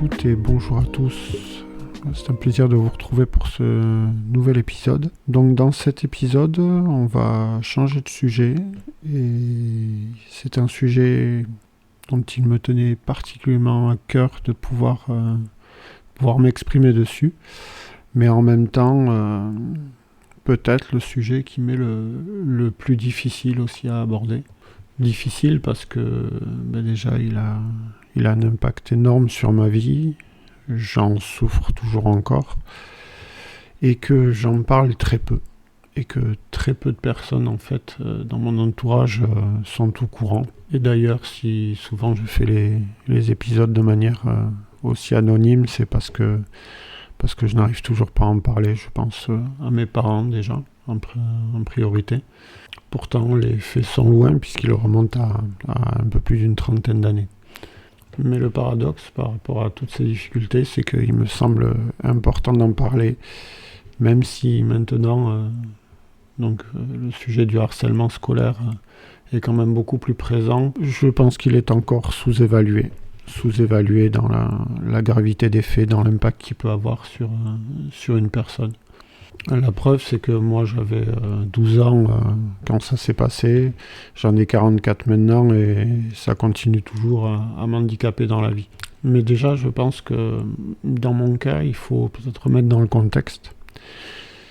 toutes et bonjour à tous. C'est un plaisir de vous retrouver pour ce nouvel épisode. Donc dans cet épisode, on va changer de sujet et c'est un sujet dont il me tenait particulièrement à cœur de pouvoir m'exprimer dessus. Mais en même temps, peut-être le sujet qui m'est le plus difficile aussi à aborder. Difficile parce que déjà il a un impact énorme sur ma vie, j'en souffre toujours encore, et que j'en parle très peu, et que très peu de personnes en fait dans mon entourage sont au courant. Et d'ailleurs, si souvent je fais les épisodes de manière aussi anonyme, c'est parce que je n'arrive toujours pas à en parler. Je pense à mes parents déjà, en priorité. Pourtant, les faits sont loin puisqu'ils remontent à un peu plus d'une trentaine d'années. Mais le paradoxe par rapport à toutes ces difficultés, c'est qu'il me semble important d'en parler, même si maintenant, le sujet du harcèlement scolaire est quand même beaucoup plus présent. Je pense qu'il est encore sous-évalué dans la gravité des faits, dans l'impact qu'il peut avoir sur une personne. La preuve, c'est que moi j'avais 12 ans quand ça s'est passé, j'en ai 44 maintenant et ça continue toujours à m'handicaper dans la vie. Mais déjà, je pense que dans mon cas, il faut peut-être remettre dans le contexte.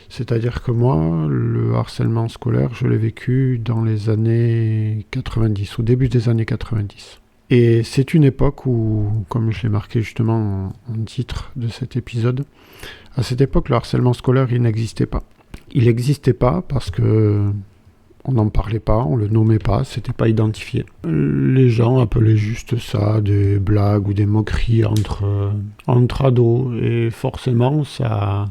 C'est-à-dire que moi, le harcèlement scolaire, je l'ai vécu dans les années 90, au début des années 90. Et c'est une époque où, comme je l'ai marqué justement en titre de cet épisode, à cette époque, le harcèlement scolaire, il n'existait pas. Il n'existait pas parce que on n'en parlait pas, on le nommait pas, c'était pas identifié. Les gens appelaient juste ça des blagues ou des moqueries entre ados, et forcément, ça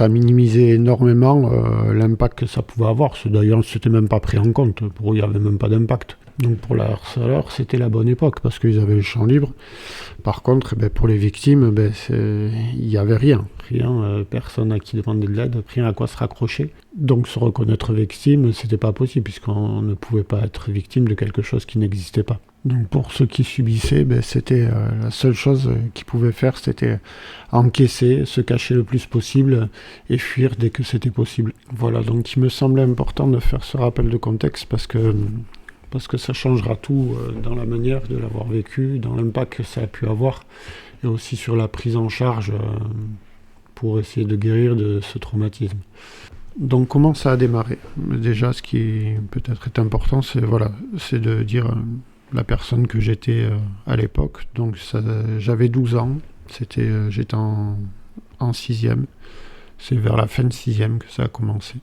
minimisait énormément l'impact que ça pouvait avoir. D'ailleurs, c'était même pas pris en compte. Pour eux, il n'y avait même pas d'impact. Donc pour le harceleur, c'était la bonne époque parce qu'ils avaient le champ libre. Par contre, pour les victimes, il n'y avait rien, personne à qui demander de l'aide, rien à quoi se raccrocher. Donc se reconnaître victime, c'était pas possible puisqu'on ne pouvait pas être victime de quelque chose qui n'existait pas. Donc pour ceux qui subissaient, c'était la seule chose qu'ils pouvaient faire, c'était encaisser, se cacher le plus possible et fuir dès que c'était possible. Voilà, donc il me semblait important de faire ce rappel de contexte parce que ça changera tout dans la manière de l'avoir vécu, dans l'impact que ça a pu avoir, et aussi sur la prise en charge pour essayer de guérir de ce traumatisme. Donc comment ça a démarré ? Déjà, ce qui peut-être est important, c'est de dire la personne que j'étais à l'époque. Donc j'avais 12 ans, j'étais en 6e, c'est vers la fin de 6e que ça a commencé.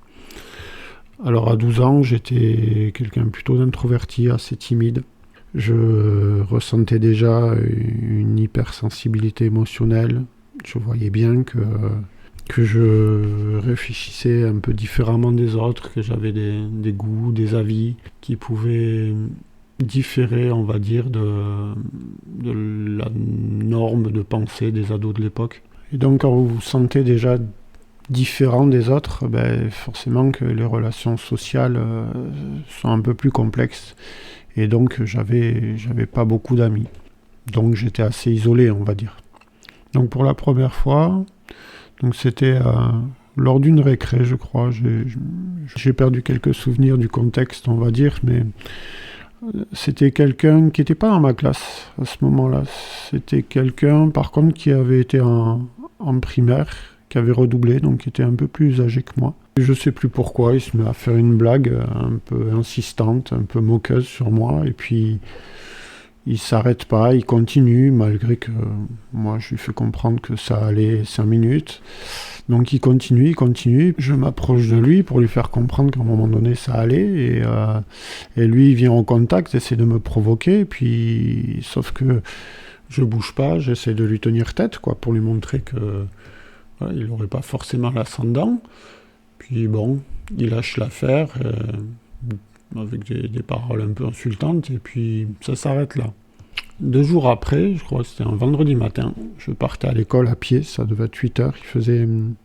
Alors à 12 ans, j'étais quelqu'un plutôt d'introverti, assez timide. Je ressentais déjà une hypersensibilité émotionnelle. Je voyais bien que je réfléchissais un peu différemment des autres, que j'avais des goûts, des avis qui pouvaient différer, on va dire, de la norme de pensée des ados de l'époque. Et donc quand vous vous sentez déjà différent des autres, forcément que les relations sociales sont un peu plus complexes, et donc j'avais pas beaucoup d'amis, donc j'étais assez isolé, on va dire. Donc pour la première fois, donc c'était lors d'une récré, je crois, j'ai perdu quelques souvenirs du contexte, on va dire, mais c'était quelqu'un qui n'était pas dans ma classe à ce moment-là. C'était quelqu'un par contre qui avait été en primaire, qui avait redoublé, donc qui était un peu plus âgé que moi. Et je sais plus pourquoi, il se met à faire une blague un peu insistante, un peu moqueuse sur moi, et puis il s'arrête pas, il continue, malgré que moi je lui fais comprendre que ça allait 5 minutes. Donc il continue, je m'approche de lui pour lui faire comprendre qu'à un moment donné ça allait, et lui il vient en contact, essaie de me provoquer, puis sauf que je bouge pas, j'essaie de lui tenir tête, pour lui montrer que il n'aurait pas forcément l'ascendant. Puis bon, il lâche l'affaire avec des paroles un peu insultantes, et puis ça s'arrête là. 2 jours après, je crois que c'était un vendredi matin, je partais à l'école à pied, ça devait être 8h, il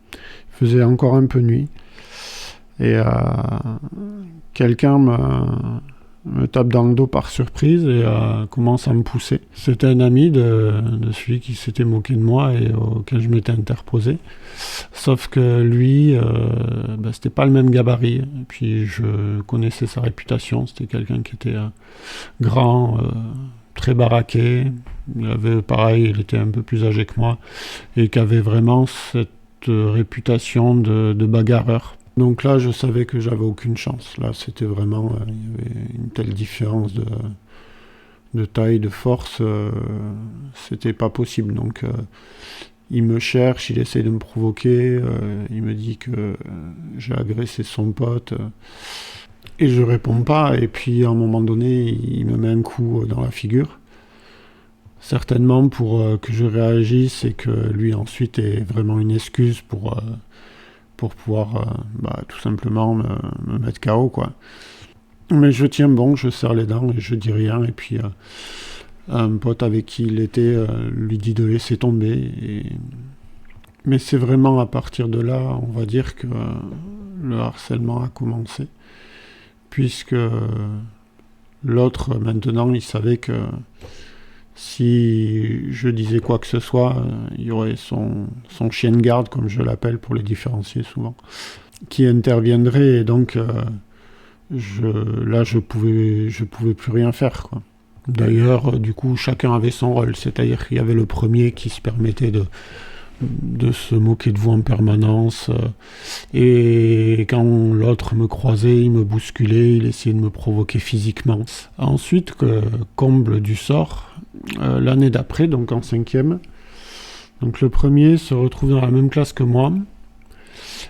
faisait encore un peu nuit. Et quelqu'un me tape dans le dos par surprise et commence à me pousser. C'était un ami de celui qui s'était moqué de moi et auquel je m'étais interposé. Sauf que lui, c'était pas le même gabarit. Et puis je connaissais sa réputation. C'était quelqu'un qui était grand, très baraqué. Il était un peu plus âgé que moi et qui avait vraiment cette réputation de bagarreur. Donc là, je savais que j'avais aucune chance. Là, c'était vraiment, il y avait une telle différence de taille, de force, c'était pas possible. Donc, il me cherche, il essaie de me provoquer, il me dit que j'ai agressé son pote, et je réponds pas. Et puis, à un moment donné, il me met un coup dans la figure. Certainement pour que je réagisse et que lui ensuite ait vraiment une excuse pour pouvoir tout simplement me mettre KO, quoi. Mais je tiens bon, je serre les dents et je dis rien. Et puis un pote avec qui il était lui dit de laisser tomber. Mais c'est vraiment à partir de là, on va dire, que le harcèlement a commencé. Puisque l'autre, maintenant, il savait que si je disais quoi que ce soit, il y aurait son chien de garde, comme je l'appelle pour les différencier souvent, qui interviendrait, et donc je pouvais plus rien faire, quoi. D'ailleurs, du coup, chacun avait son rôle, c'est-à-dire qu'il y avait le premier qui se permettait de se moquer de vous en permanence, et quand l'autre me croisait, il me bousculait, il essayait de me provoquer physiquement. Ensuite, comble du sort, l'année d'après, donc en 5e, donc le premier se retrouve dans la même classe que moi,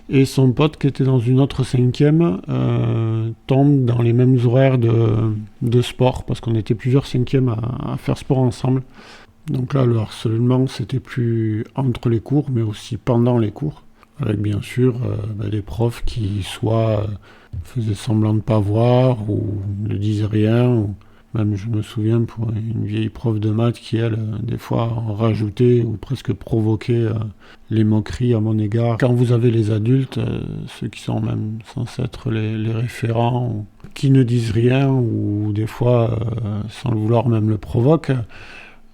et son pote qui était dans une autre 5e tombe dans les mêmes horaires de sport, parce qu'on était plusieurs 5e à faire sport ensemble. Donc là, le harcèlement, c'était plus entre les cours, mais aussi pendant les cours, avec bien sûr des profs qui soit faisaient semblant de ne pas voir, ou ne disaient rien, ou même je me souviens pour une vieille prof de maths qui, elle, des fois en rajoutait ou presque provoquait les moqueries à mon égard. Quand vous avez les adultes, ceux qui sont même censés être les référents, ou qui ne disent rien, ou des fois, sans le vouloir, même le provoquent,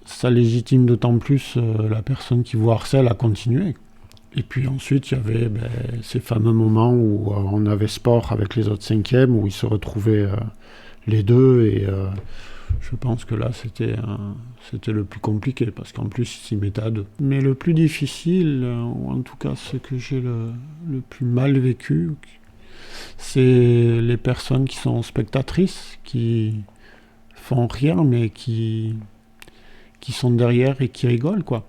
ça légitime d'autant plus la personne qui vous harcèle à continuer. Et puis ensuite, il y avait ces fameux moments où on avait sport avec les autres 5e, où ils se retrouvaient les deux, et je pense que là, c'était le plus compliqué, parce qu'en plus, ils s'y mettaient à deux. Mais le plus difficile, ou en tout cas ce que j'ai le plus mal vécu, c'est les personnes qui sont spectatrices, qui font rien, mais qui sont derrière et qui rigolent, quoi.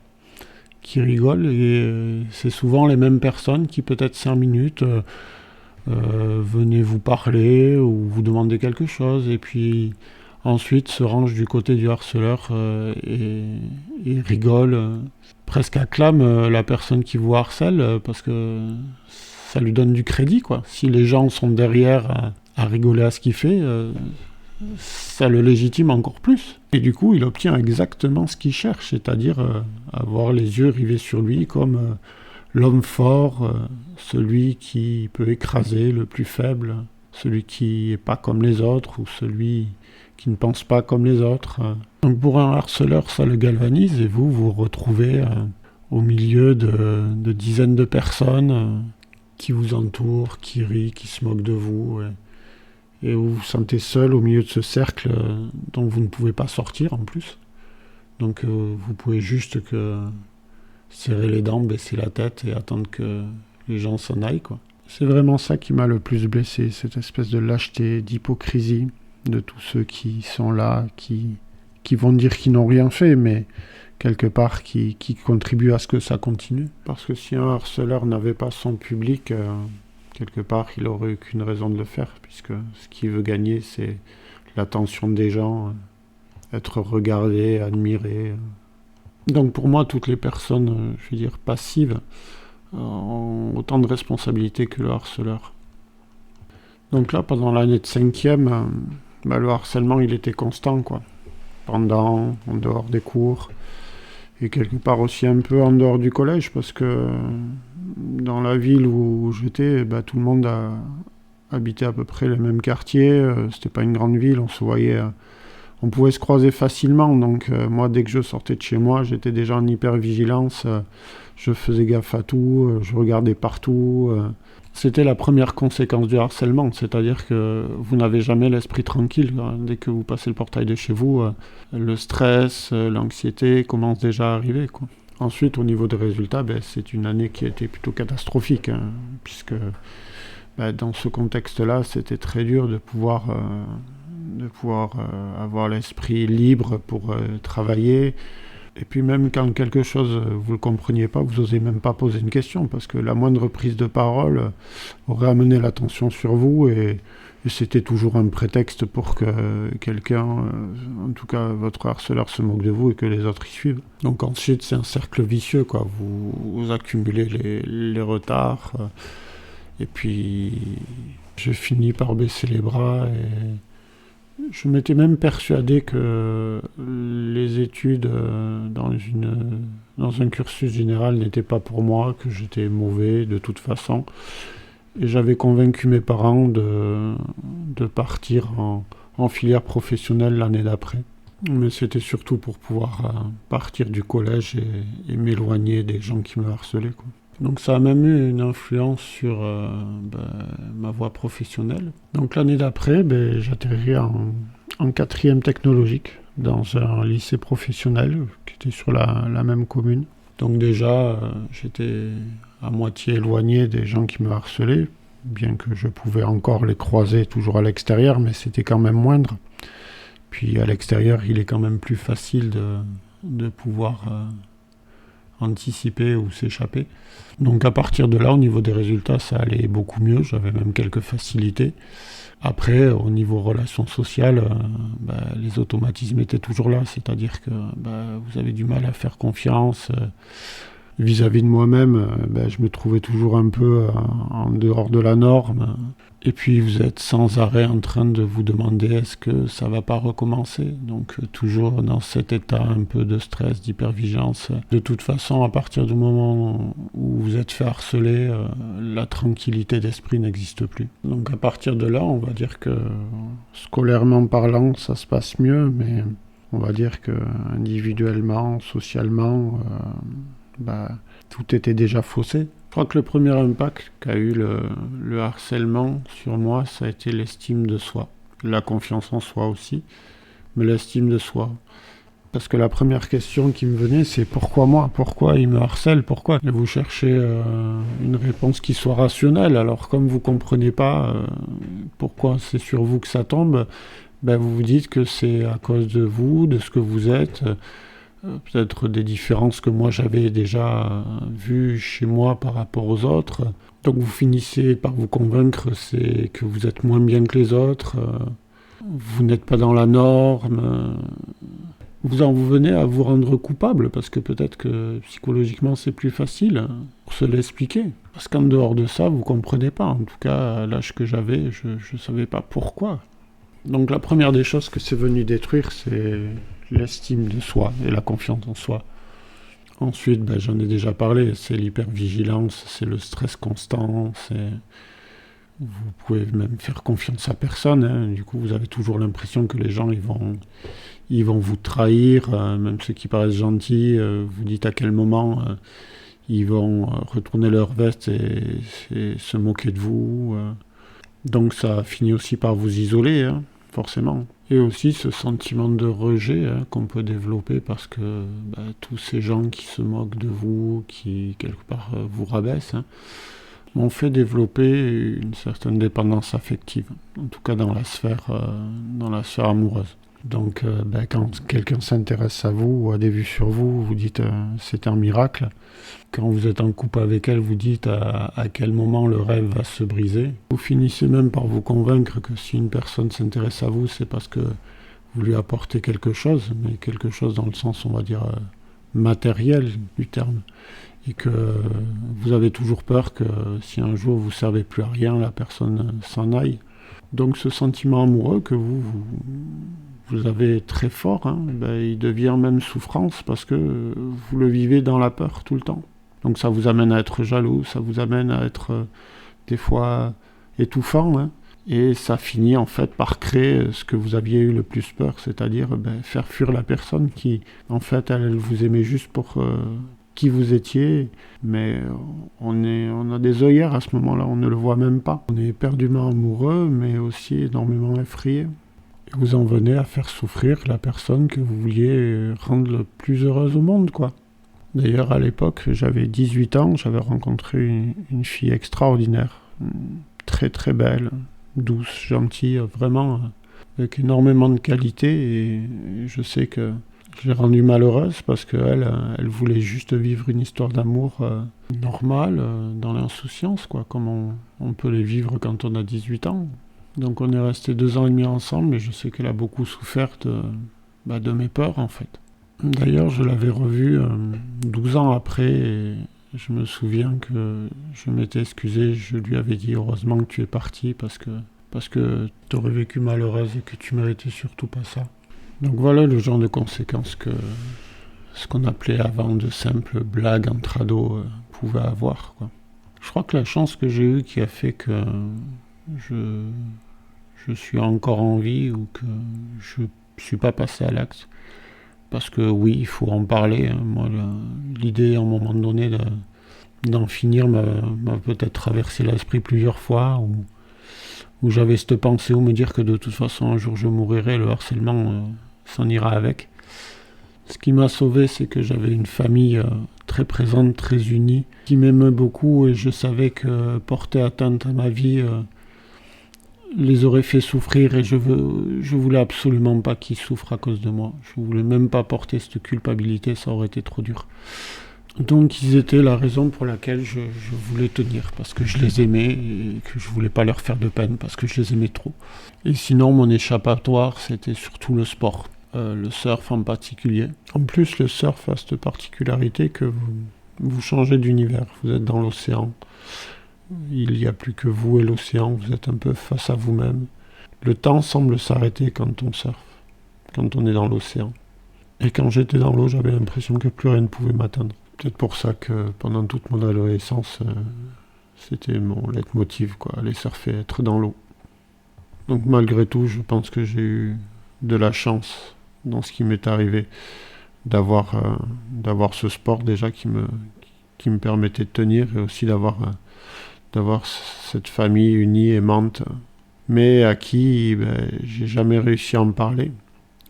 Qui rigolent, et c'est souvent les mêmes personnes qui, peut-être 5 minutes, venaient vous parler ou vous demander quelque chose, et puis ensuite se rangent du côté du harceleur et rigolent, presque acclament la personne qui vous harcèle, parce que ça lui donne du crédit, quoi. Si les gens sont derrière à rigoler à ce qu'il fait, ça le légitime encore plus. Et du coup, il obtient exactement ce qu'il cherche, c'est-à-dire avoir les yeux rivés sur lui comme l'homme fort, celui qui peut écraser le plus faible, celui qui n'est pas comme les autres, ou celui qui ne pense pas comme les autres. Donc pour un harceleur, ça le galvanise, et vous vous retrouvez au milieu de dizaines de personnes qui vous entourent, qui rient, qui se moquent de vous, et vous vous sentez seul au milieu de ce cercle dont vous ne pouvez pas sortir en plus. Donc vous pouvez juste que serrer les dents, baisser la tête et attendre que les gens s'en aillent, quoi. C'est vraiment ça qui m'a le plus blessé, cette espèce de lâcheté, d'hypocrisie de tous ceux qui sont là, qui vont dire qu'ils n'ont rien fait, mais quelque part qui contribuent à ce que ça continue. Parce que si un harceleur n'avait pas son public, quelque part, il n'aurait aucune raison de le faire, puisque ce qu'il veut gagner, c'est l'attention des gens, être regardé, admiré. Donc pour moi, toutes les personnes, je veux dire, passives, ont autant de responsabilités que le harceleur. Donc là, pendant l'année de 5e, le harcèlement, il était constant, quoi. Pendant, en dehors des cours, et quelque part aussi un peu en dehors du collège, parce que dans la ville où j'étais, tout le monde habitait à peu près le même quartier, c'était pas une grande ville, on se voyait, on pouvait se croiser facilement, donc moi dès que je sortais de chez moi, j'étais déjà en hyper-vigilance, je faisais gaffe à tout, je regardais partout. C'était la première conséquence du harcèlement, c'est-à-dire que vous n'avez jamais l'esprit tranquille. Dès que vous passez le portail de chez vous, le stress, l'anxiété commencent déjà à arriver, quoi. Ensuite, au niveau des résultats, c'est une année qui a été plutôt catastrophique, hein, puisque dans ce contexte-là, c'était très dur de pouvoir avoir l'esprit libre pour travailler. Et puis même quand quelque chose, vous ne le compreniez pas, vous n'osez même pas poser une question, parce que la moindre prise de parole aurait amené l'attention sur vous, et c'était toujours un prétexte pour que quelqu'un, en tout cas votre harceleur, se moque de vous et que les autres y suivent. Donc ensuite, c'est un cercle vicieux, quoi. Vous accumulez les retards, et puis je finis par baisser les bras, et je m'étais même persuadé que les études dans un cursus général n'étaient pas pour moi, que j'étais mauvais de toute façon. Et j'avais convaincu mes parents de partir en filière professionnelle l'année d'après. Mais c'était surtout pour pouvoir partir du collège et m'éloigner des gens qui me harcelaient, quoi. Donc ça a même eu une influence sur ma voie professionnelle. Donc l'année d'après, j'atterris en quatrième technologique dans un lycée professionnel qui était sur la même commune. Donc déjà, j'étais à moitié éloigné des gens qui me harcelaient, bien que je pouvais encore les croiser toujours à l'extérieur, mais c'était quand même moindre. Puis à l'extérieur, il est quand même plus facile de pouvoir anticiper ou s'échapper. Donc à partir de là, au niveau des résultats, ça allait beaucoup mieux, j'avais même quelques facilités. Après, au niveau relations sociales, les automatismes étaient toujours là, c'est-à-dire que vous avez du mal à faire confiance. Vis-à-vis de moi-même, je me trouvais toujours un peu en dehors de la norme. Et puis vous êtes sans arrêt en train de vous demander est-ce que ça va pas recommencer. Donc toujours dans cet état un peu de stress, d'hypervigilance. De toute façon, à partir du moment où vous êtes fait harceler, la tranquillité d'esprit n'existe plus. Donc à partir de là, on va dire que scolairement parlant, ça se passe mieux, mais on va dire que individuellement, socialement, tout était déjà faussé. Je crois que le premier impact qu'a eu le harcèlement sur moi, ça a été l'estime de soi. La confiance en soi aussi, mais l'estime de soi. Parce que la première question qui me venait, c'est pourquoi moi ? Pourquoi il me harcèle ? Pourquoi ? Et vous cherchez une réponse qui soit rationnelle. Alors comme vous ne comprenez pas pourquoi c'est sur vous que ça tombe, vous vous dites que c'est à cause de vous, de ce que vous êtes, peut-être des différences que moi j'avais déjà vues chez moi par rapport aux autres. Donc vous finissez par vous convaincre c'est que vous êtes moins bien que les autres, vous n'êtes pas dans la norme, vous venez à vous rendre coupable parce que peut-être que psychologiquement c'est plus facile pour se l'expliquer. Parce qu'en dehors de ça, vous comprenez pas. En tout cas, à l'âge que j'avais, je savais pas pourquoi. Donc la première des choses que c'est venu détruire, c'est l'estime de soi et la confiance en soi. Ensuite, j'en ai déjà parlé, c'est l'hypervigilance, c'est le stress constant, vous pouvez même faire confiance à personne, hein. Du coup, vous avez toujours l'impression que les gens ils vont vous trahir, même ceux qui paraissent gentils, vous dites à quel moment ils vont retourner leur veste et se moquer de vous. Donc ça finit aussi par vous isoler, hein, forcément. Et aussi ce sentiment de rejet qu'on peut développer parce que tous ces gens qui se moquent de vous, qui quelque part vous rabaissent, m'ont fait développer une certaine dépendance affective, en tout cas dans la sphère amoureuse. Donc quand quelqu'un s'intéresse à vous ou a des vues sur vous, vous dites c'est un miracle. Quand vous êtes en couple avec elle, vous dites à quel moment le rêve va se briser. Vous finissez même par vous convaincre que si une personne s'intéresse à vous, c'est parce que vous lui apportez quelque chose, mais quelque chose dans le sens, on va dire, matériel du terme. Et que vous avez toujours peur que si un jour vous ne servez plus à rien, la personne s'en aille. Donc ce sentiment amoureux que vous avez très fort, il devient même souffrance parce que vous le vivez dans la peur tout le temps. Donc ça vous amène à être jaloux, ça vous amène à être des fois étouffant, hein. Et ça finit en fait par créer ce que vous aviez eu le plus peur, c'est-à-dire faire fuir la personne qui, en fait, elle vous aimait juste pour qui vous étiez, mais on a des œillères à ce moment-là, on ne le voit même pas. On est éperdument amoureux, mais aussi énormément effrayé. Et vous en venez à faire souffrir la personne que vous vouliez rendre le plus heureuse au monde, quoi. D'ailleurs, à l'époque, j'avais 18 ans, j'avais rencontré une fille extraordinaire, très très belle, douce, gentille, vraiment avec énormément de qualité, et je sais que je l'ai rendue malheureuse parce qu'elle elle voulait juste vivre une histoire d'amour normale, dans l'insouciance, quoi, comme on peut les vivre quand on a 18 ans. Donc on est resté 2 ans et demi ensemble, et je sais qu'elle a beaucoup souffert de mes peurs, en fait. D'ailleurs, je l'avais revue 12 ans après, et je me souviens que je m'étais excusé, je lui avais dit heureusement que tu es parti parce que tu aurais vécu malheureuse et que tu méritais surtout pas ça. Donc voilà le genre de conséquences que ce qu'on appelait avant de simples blagues entre ados pouvait avoir, quoi. Je crois que la chance que j'ai eue qui a fait que je suis encore en vie, ou que je suis pas passé à l'acte, parce que oui, il faut en parler, hein. Moi, l'idée à un moment donné d'en finir m'a peut-être traversé l'esprit plusieurs fois, où j'avais cette pensée, où me dire que de toute façon un jour je mourirai, le harcèlement s'en ira avec. Ce qui m'a sauvé, c'est que j'avais une famille très présente, très unie, qui m'aimait beaucoup, et je savais que porter atteinte à ma vie les aurait fait souffrir, et je voulais absolument pas qu'ils souffrent à cause de moi. Je voulais même pas porter cette culpabilité, ça aurait été trop dur. Donc ils étaient la raison pour laquelle je voulais tenir, parce que je les aimais et que je voulais pas leur faire de peine, parce que je les aimais trop. Et sinon, mon échappatoire, c'était surtout le sport, le surf en particulier. En plus, le surf a cette particularité que vous changez d'univers, vous êtes dans l'océan. Il n'y a plus que vous et l'océan, vous êtes un peu face à vous-même. Le temps semble s'arrêter quand on surfe, quand on est dans l'océan. Et quand j'étais dans l'eau, j'avais l'impression que plus rien ne pouvait m'atteindre. Peut-être pour ça que pendant toute mon adolescence, c'était mon leitmotiv, quoi, aller surfer, être dans l'eau. Donc malgré tout, je pense que j'ai eu de la chance dans ce qui m'est arrivé, d'avoir ce sport déjà qui me permettait de tenir, et aussi d'avoir cette famille unie, aimante, mais à qui j'ai jamais réussi à en parler,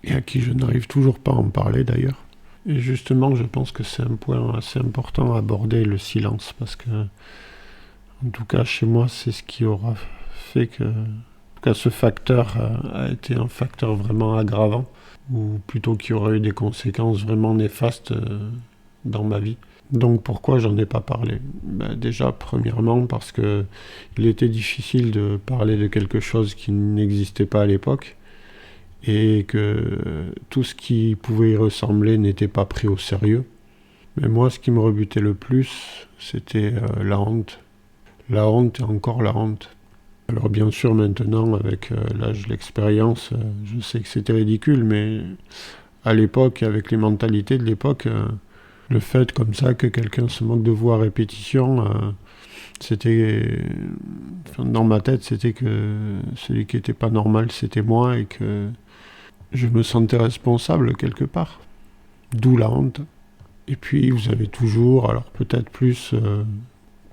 et à qui je n'arrive toujours pas à en parler d'ailleurs. Et justement, je pense que c'est un point assez important à aborder, le silence, parce que, en tout cas, chez moi, c'est ce qui aura fait que, en tout cas, ce facteur a été un facteur vraiment aggravant, ou plutôt qui aurait eu des conséquences vraiment néfastes dans ma vie. Donc pourquoi j'en ai pas parlé ? Déjà, premièrement, parce que il était difficile de parler de quelque chose qui n'existait pas à l'époque, et que tout ce qui pouvait y ressembler n'était pas pris au sérieux. Mais moi, ce qui me rebutait le plus, c'était la honte. La honte et encore la honte. Alors bien sûr, maintenant, avec l'âge, l'expérience, je sais que c'était ridicule, mais à l'époque, avec les mentalités de l'époque, le fait comme ça que quelqu'un se moque de vous à répétition, c'était... Enfin, dans ma tête, c'était que celui qui était pas normal, c'était moi, et que je me sentais responsable quelque part. D'où la honte. Et puis vous avez toujours, alors peut-être plus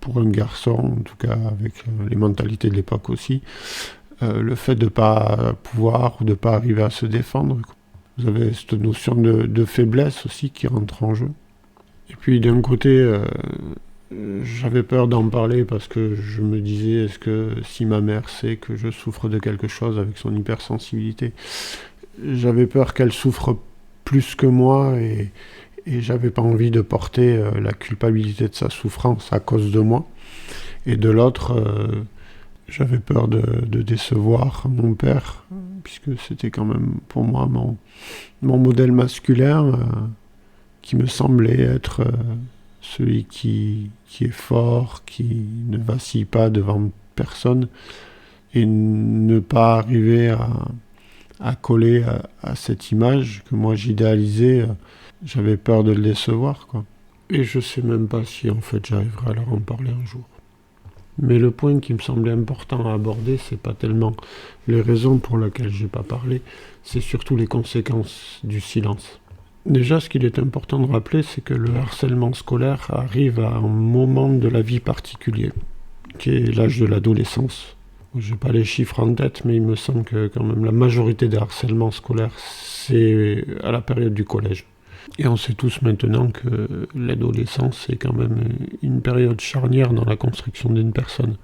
pour un garçon, en tout cas avec les mentalités de l'époque aussi, le fait de ne pas pouvoir ou de ne pas arriver à se défendre. Vous avez cette notion de faiblesse aussi qui rentre en jeu. Et puis d'un côté, j'avais peur d'en parler parce que je me disais, est-ce que si ma mère sait que je souffre de quelque chose avec son hypersensibilité, j'avais peur qu'elle souffre plus que moi, et j'avais pas envie de porter la culpabilité de sa souffrance à cause de moi. Et de l'autre, j'avais peur de décevoir mon père, puisque c'était quand même pour moi mon modèle masculin, qui me semblait être celui qui est fort, qui ne vacille pas devant personne, et ne pas arriver à coller à cette image que moi j'idéalisais. J'avais peur de le décevoir, quoi. Et je sais même pas si en fait j'arriverai à leur en parler un jour. Mais le point qui me semblait important à aborder, c'est pas tellement les raisons pour lesquelles j'ai pas parlé, c'est surtout les conséquences du silence. Déjà, ce qu'il est important de rappeler, c'est que le harcèlement scolaire arrive à un moment de la vie particulier, qui est l'âge de l'adolescence. Je n'ai pas les chiffres en tête, mais il me semble que quand même la majorité des harcèlements scolaires, c'est à la période du collège. Et on sait tous maintenant que l'adolescence est quand même une période charnière dans la construction d'une personne.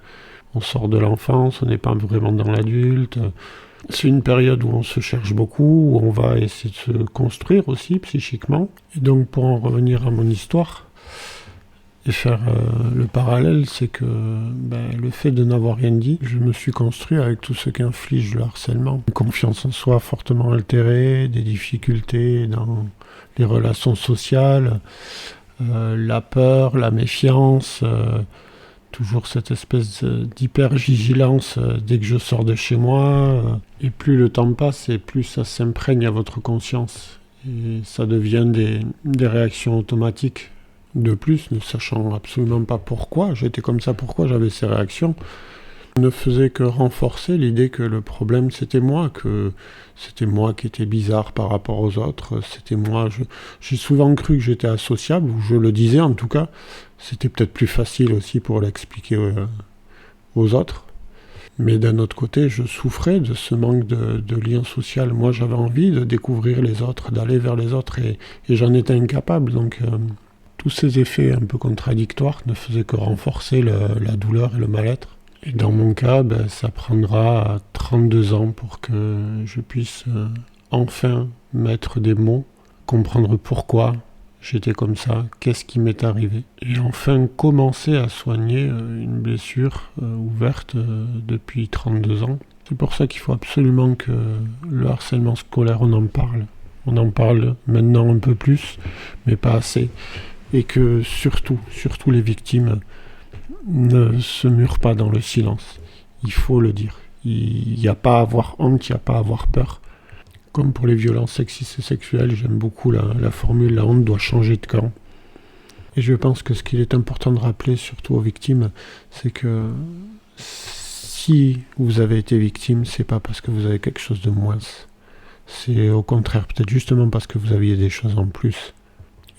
On sort de l'enfance, on n'est pas vraiment dans l'adulte. C'est une période où on se cherche beaucoup, où on va essayer de se construire aussi psychiquement. Et donc pour en revenir à mon histoire et faire le parallèle, c'est que le fait de n'avoir rien dit, je me suis construit avec tout ce qu'inflige le harcèlement. Une confiance en soi fortement altérée, des difficultés dans les relations sociales, la peur, la méfiance, toujours cette espèce d'hyper-vigilance dès que je sors de chez moi. Et plus le temps passe et plus ça s'imprègne à votre conscience. Et ça devient des réactions automatiques. De plus, ne sachant absolument pas pourquoi j'étais comme ça, pourquoi j'avais ces réactions, ne faisait que renforcer l'idée que le problème c'était moi, que c'était moi qui étais bizarre par rapport aux autres, c'était moi. J'ai souvent cru que j'étais associable, ou je le disais en tout cas. C'était peut-être plus facile aussi pour l'expliquer aux autres. Mais d'un autre côté, je souffrais de ce manque de lien social. Moi, j'avais envie de découvrir les autres, d'aller vers les autres, et j'en étais incapable. Donc, tous ces effets un peu contradictoires ne faisaient que renforcer la douleur et le mal-être. Et dans mon cas, ça prendra 32 ans pour que je puisse enfin mettre des mots, comprendre pourquoi j'étais comme ça, qu'est-ce qui m'est arrivé. Et enfin commencer à soigner une blessure ouverte depuis 32 ans. C'est pour ça qu'il faut absolument que le harcèlement scolaire, on en parle. On en parle maintenant un peu plus, mais pas assez. Et que surtout les victimes ne se murent pas dans le silence. Il faut le dire. Il n'y a pas à avoir honte, il n'y a pas à avoir peur. Comme pour les violences sexistes et sexuelles, j'aime beaucoup la formule « la honte doit changer de camp ». Et je pense que ce qu'il est important de rappeler, surtout aux victimes, c'est que si vous avez été victime, c'est pas parce que vous avez quelque chose de moins. C'est au contraire, peut-être justement parce que vous aviez des choses en plus.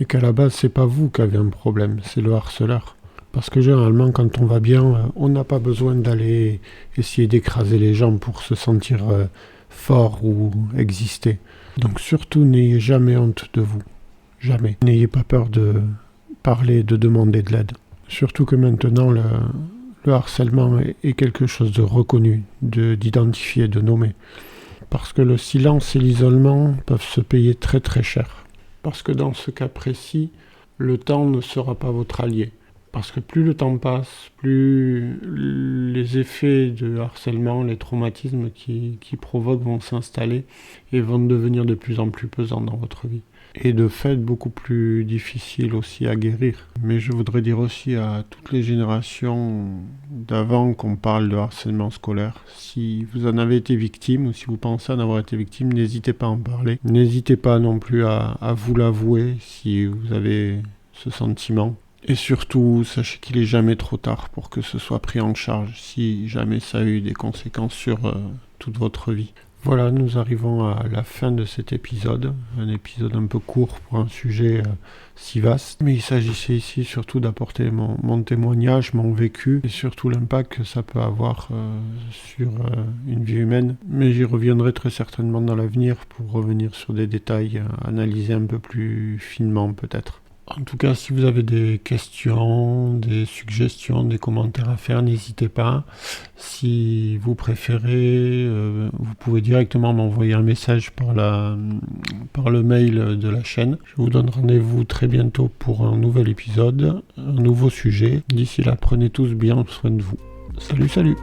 Et qu'à la base, c'est pas vous qui avez un problème, c'est le harceleur. Parce que généralement, quand on va bien, on n'a pas besoin d'aller essayer d'écraser les gens pour se sentir fort ou exister. Donc surtout, n'ayez jamais honte de vous. Jamais. N'ayez pas peur de parler, de demander de l'aide. Surtout que maintenant, le harcèlement est quelque chose de reconnu, d'identifié, de nommé. Parce que le silence et l'isolement peuvent se payer très très cher. Parce que dans ce cas précis, le temps ne sera pas votre allié. Parce que plus le temps passe, plus les effets de harcèlement, les traumatismes qui provoquent vont s'installer et vont devenir de plus en plus pesants dans votre vie. Et de fait, beaucoup plus difficile aussi à guérir. Mais je voudrais dire aussi à toutes les générations d'avant qu'on parle de harcèlement scolaire, si vous en avez été victime ou si vous pensez en avoir été victime, n'hésitez pas à en parler. N'hésitez pas non plus à vous l'avouer si vous avez ce sentiment. Et surtout, sachez qu'il n'est jamais trop tard pour que ce soit pris en charge si jamais ça a eu des conséquences sur toute votre vie. Voilà, nous arrivons à la fin de cet épisode, un épisode un peu court pour un sujet si vaste, mais il s'agissait ici surtout d'apporter mon témoignage, mon vécu, et surtout l'impact que ça peut avoir sur une vie humaine. Mais j'y reviendrai très certainement dans l'avenir pour revenir sur des détails, analyser un peu plus finement peut-être. En tout cas, si vous avez des questions, des suggestions, des commentaires à faire, n'hésitez pas. Si vous préférez, vous pouvez directement m'envoyer un message par le mail de la chaîne. Je vous donne rendez-vous très bientôt pour un nouvel épisode, un nouveau sujet. D'ici là, prenez tous bien soin de vous. Salut, salut!